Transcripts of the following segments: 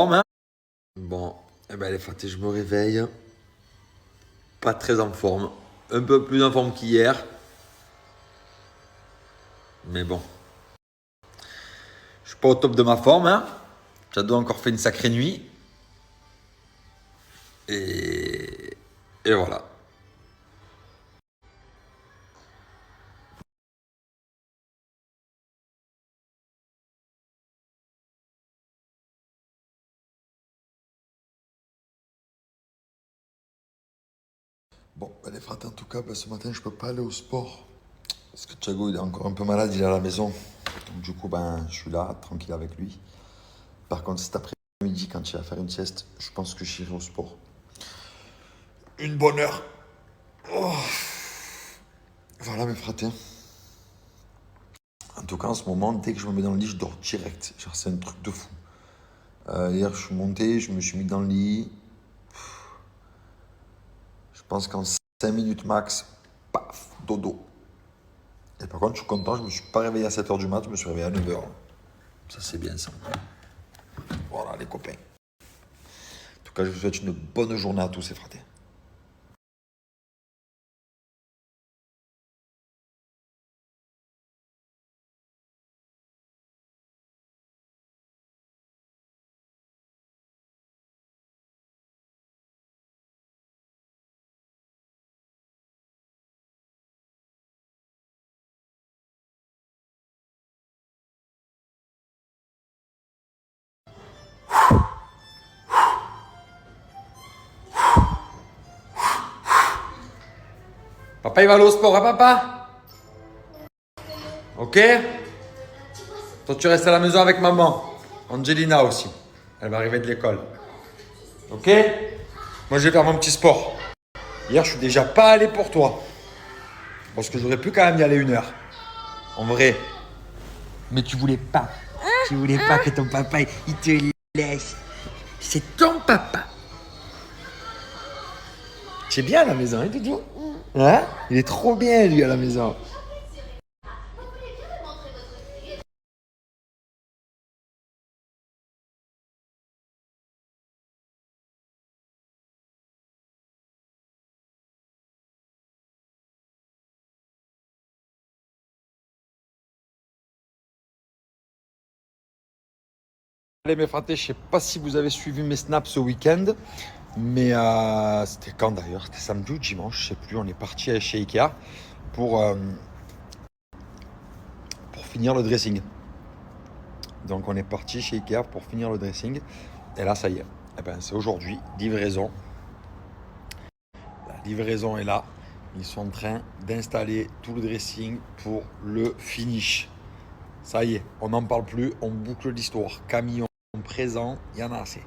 Hein. Bon, eh ben les fratés, je me réveille. Pas très en forme. Un peu plus en forme qu'hier. Mais bon. Je suis pas au top de ma forme. Hein. J'adore encore fait une sacrée nuit. Et voilà. Bon, ben les fratés, en tout cas, ce matin, je peux pas aller au sport. Parce que Thiago, il est encore un peu malade, il est à la maison. Donc, du coup, je suis là, tranquille avec lui. Par contre, cet après-midi, quand il va faire une sieste, je pense que j'irai au sport. Une bonne heure. Oh. Voilà, mes fratés. En tout cas, en ce moment, dès que je me mets dans le lit, je dors direct. Genre, c'est un truc de fou. Hier, je suis monté, je me suis mis dans le lit. Je pense qu'en 5 minutes max, paf, dodo. Et par contre, je suis content, je me suis pas réveillé à 7h du mat, je me suis réveillé à 9h. Ça, c'est bien ça. Voilà, les copains. En tout cas, je vous souhaite une bonne journée à tous, les fratés. Papa, il va aller au sport, hein, papa? Ok? Toi, tu restes à la maison avec maman. Angelina aussi. Elle va arriver de l'école. Ok? Moi, je vais faire mon petit sport. Hier, je suis déjà pas allé pour toi. Parce que j'aurais pu quand même y aller 1 heure. En vrai. Mais tu voulais pas. Tu voulais pas que ton papa, il te laisse. C'est ton papa. C'est bien à la maison, hein, Doudou? Hein? Il est trop bien, lui, à la maison. Allez, mes fratés, je sais pas si vous avez suivi mes snaps ce week-end. Mais c'était quand d'ailleurs? C'était samedi ou dimanche, je sais plus. On est parti chez Ikea pour, euh, pour finir le dressing. Donc on est parti chez Ikea pour finir le dressing. Et là, ça y est. Eh ben, c'est aujourd'hui, livraison. La livraison est là. Ils sont en train d'installer tout le dressing pour le finish. Ça y est, on n'en parle plus, on boucle l'histoire. Camion présent, il y en a assez.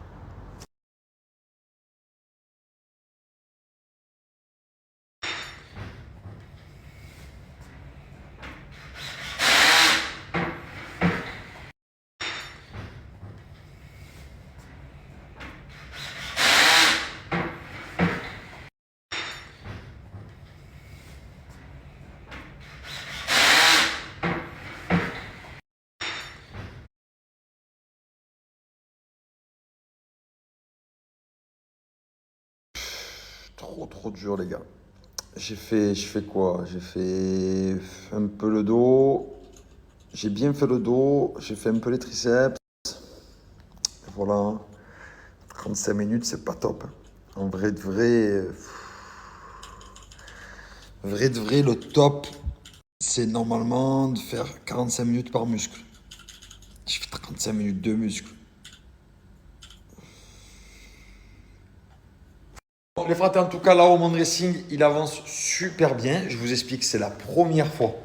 Trop dur, les gars. Je fais quoi? J'ai fait un peu le dos. J'ai bien fait le dos. J'ai fait un peu les triceps. Voilà. 35 minutes, c'est pas top. En vrai de vrai, le top, c'est normalement de faire 45 minutes par muscle. Je fais 35 minutes de muscle. Bon, les fratés, en tout cas, là-haut, mon dressing, il avance super bien. Je vous explique, c'est la première fois.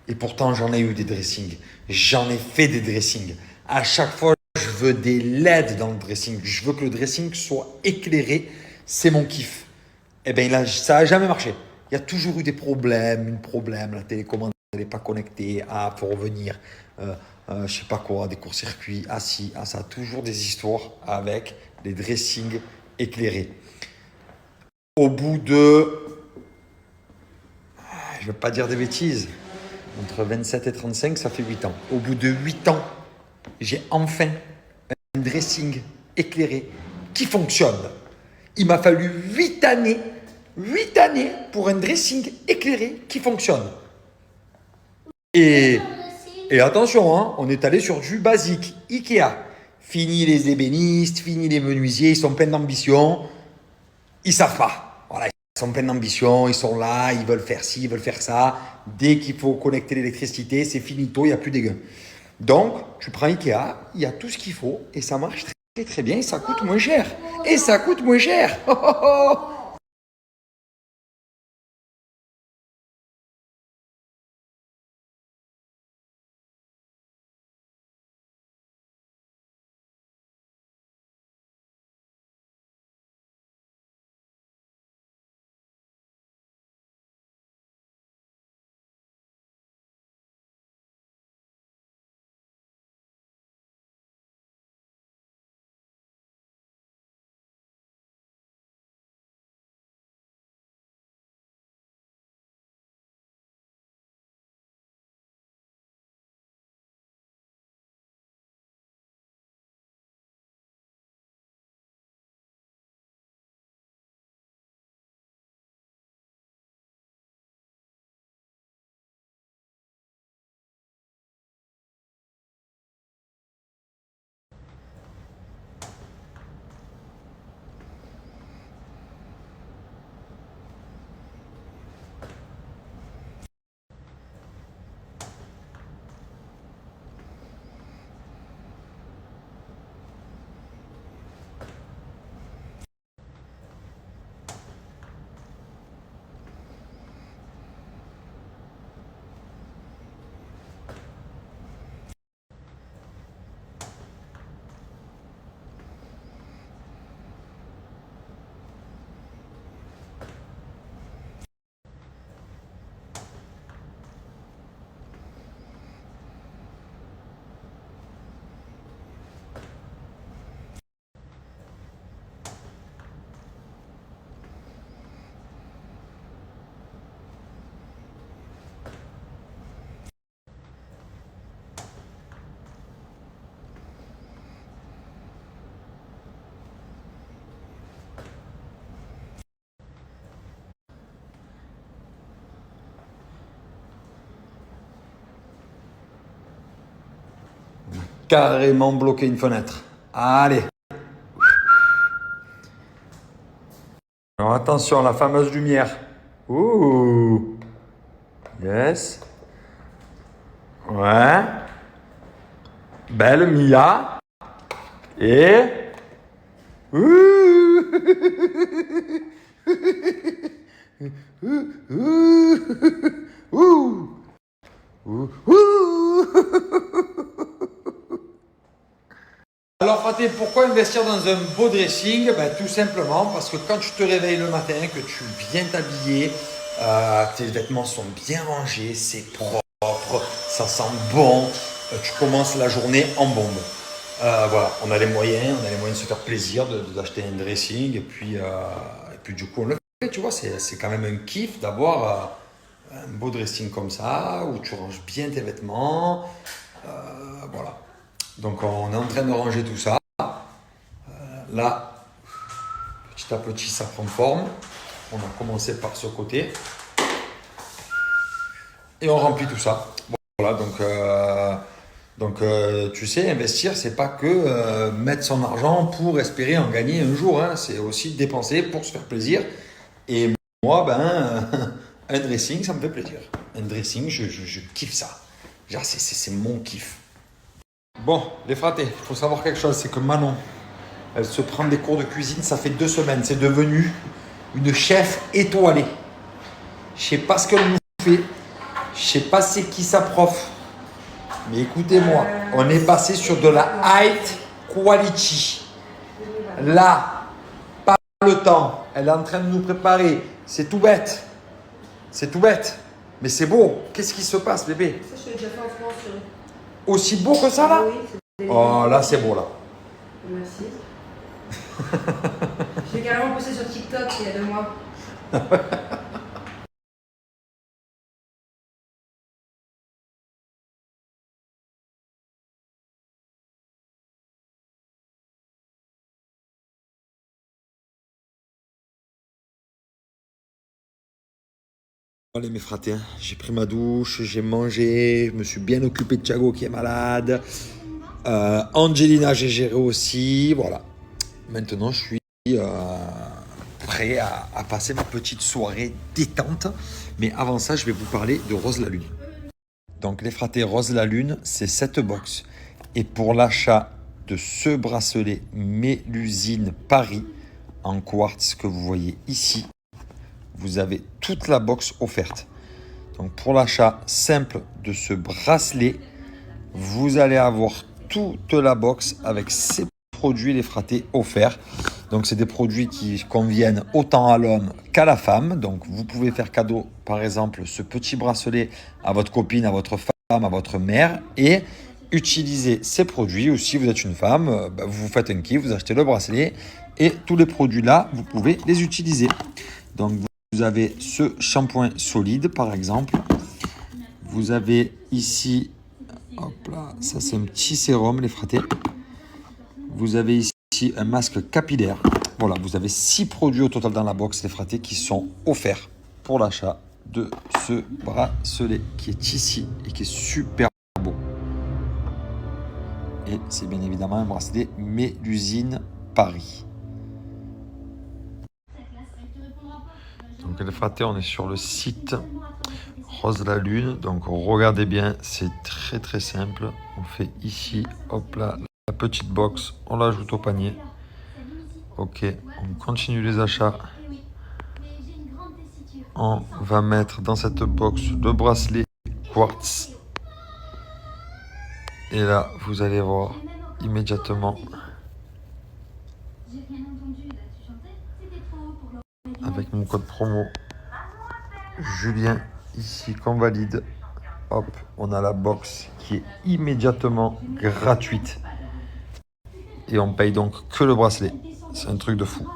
Et pourtant, j'en ai eu des dressings. J'en ai fait des dressings. À chaque fois, je veux des LED dans le dressing. Je veux que le dressing soit éclairé. C'est mon kiff. Eh bien, là, ça n'a jamais marché. Il y a toujours eu des problèmes. La télécommande n'est pas connectée. Ah, faut revenir. Je sais pas quoi, des courts-circuits. Ah, si. Ah, ça a toujours des histoires avec les dressings éclairés. Au bout de, je ne vais pas dire des bêtises, entre 27 et 35, ça fait 8 ans. Au bout de 8 ans, j'ai enfin un dressing éclairé qui fonctionne. Il m'a fallu 8 années pour un dressing éclairé qui fonctionne. Et attention, hein, on est allé sur du basique, Ikea. Fini les ébénistes, fini les menuisiers, ils sont pleins d'ambition. Ils savent pas. Voilà, ils sont pleins d'ambition, ils sont là, ils veulent faire ci, ils veulent faire ça. Dès qu'il faut connecter l'électricité, c'est finito, il n'y a plus d'égout. Donc, tu prends Ikea, il y a tout ce qu'il faut et ça marche très très bien et ça coûte moins cher. Et ça coûte moins cher. Oh, oh, oh. Carrément bloqué une fenêtre. Allez. Alors attention, la fameuse lumière. Ouh. Yes. Ouais. Belle Mia. Et. Ouh. Ouh. Ouh. Ouh. Alors Faté, pourquoi investir dans un beau dressing? Ben, tout simplement parce que quand tu te réveilles le matin, que tu viens t'habiller, tes vêtements sont bien rangés, c'est propre, ça sent bon, tu commences la journée en bombe. Voilà, on a les moyens de se faire plaisir, d'acheter un dressing et puis du coup on le fait, tu vois, c'est quand même un kiff d'avoir un beau dressing comme ça, où tu ranges bien tes vêtements, voilà. Donc on est en train de ranger tout ça. Là, petit à petit, ça prend forme. On a commencé par ce côté. Et on remplit tout ça. Bon, voilà, donc tu sais, investir, c'est pas que mettre son argent pour espérer en gagner un jour. Hein. C'est aussi dépenser pour se faire plaisir. Et moi, un dressing, ça me fait plaisir. Un dressing, je kiffe ça. Genre, c'est mon kiff. Bon, les fratés, il faut savoir quelque chose, c'est que Manon, elle se prend des cours de cuisine, ça fait 2 semaines. C'est devenu une chef étoilée. Je sais pas ce qu'elle nous fait. Je sais pas c'est qui sa prof. Mais écoutez-moi, on est passé sur de la high quality. Là, pas le temps. Elle est en train de nous préparer. C'est tout bête. C'est tout bête. Mais c'est beau. Qu'est-ce qui se passe, bébé? Ça, je l'ai déjà fait en France. Aussi beau que ça, là? Oui, Oh, là, c'est beau, là. merci. Je l'ai carrément posté sur TikTok il y a 2 mois. Allez mes fratés, hein. J'ai pris ma douche, j'ai mangé, je me suis bien occupé de Thiago qui est malade. Angelina, j'ai géré aussi. Voilà. Maintenant, je suis prêt à passer ma petite soirée détente. Mais avant ça, je vais vous parler de Rose la Lune. Donc les fratés, Rose la Lune, c'est cette box. Et pour l'achat de ce bracelet Mélusine Paris en quartz que vous voyez ici, vous avez toute la box offerte. Donc pour l'achat simple de ce bracelet, vous allez avoir toute la box avec ces produits les fratés offerts. Donc c'est des produits qui conviennent autant à l'homme qu'à la femme. Donc vous pouvez faire cadeau par exemple ce petit bracelet à votre copine, à votre femme, à votre mère et utiliser ces produits. Ou si vous êtes une femme, vous vous faites un kiff, vous achetez le bracelet et tous les produits là, vous pouvez les utiliser. Donc vous avez ce shampoing solide par exemple. Vous avez ici, hop là, ça c'est un petit sérum les fratés. Vous avez ici un masque capillaire. Voilà, vous avez 6 produits au total dans la box les fratés qui sont offerts pour l'achat de ce bracelet qui est ici et qui est super beau. Et c'est bien évidemment un bracelet Mélusine Paris. Donc les fratés, on est sur le site Rose la Lune. Donc regardez bien, c'est très très simple. On fait ici, hop là, la petite box, on l'ajoute au panier. Ok, on continue les achats. On va mettre dans cette box le bracelet quartz. Et là, vous allez voir immédiatement avec mon code promo Julien ici qu'on valide. Hop, on a la box qui est immédiatement gratuite. Et on paye donc que le bracelet. C'est un truc de fou.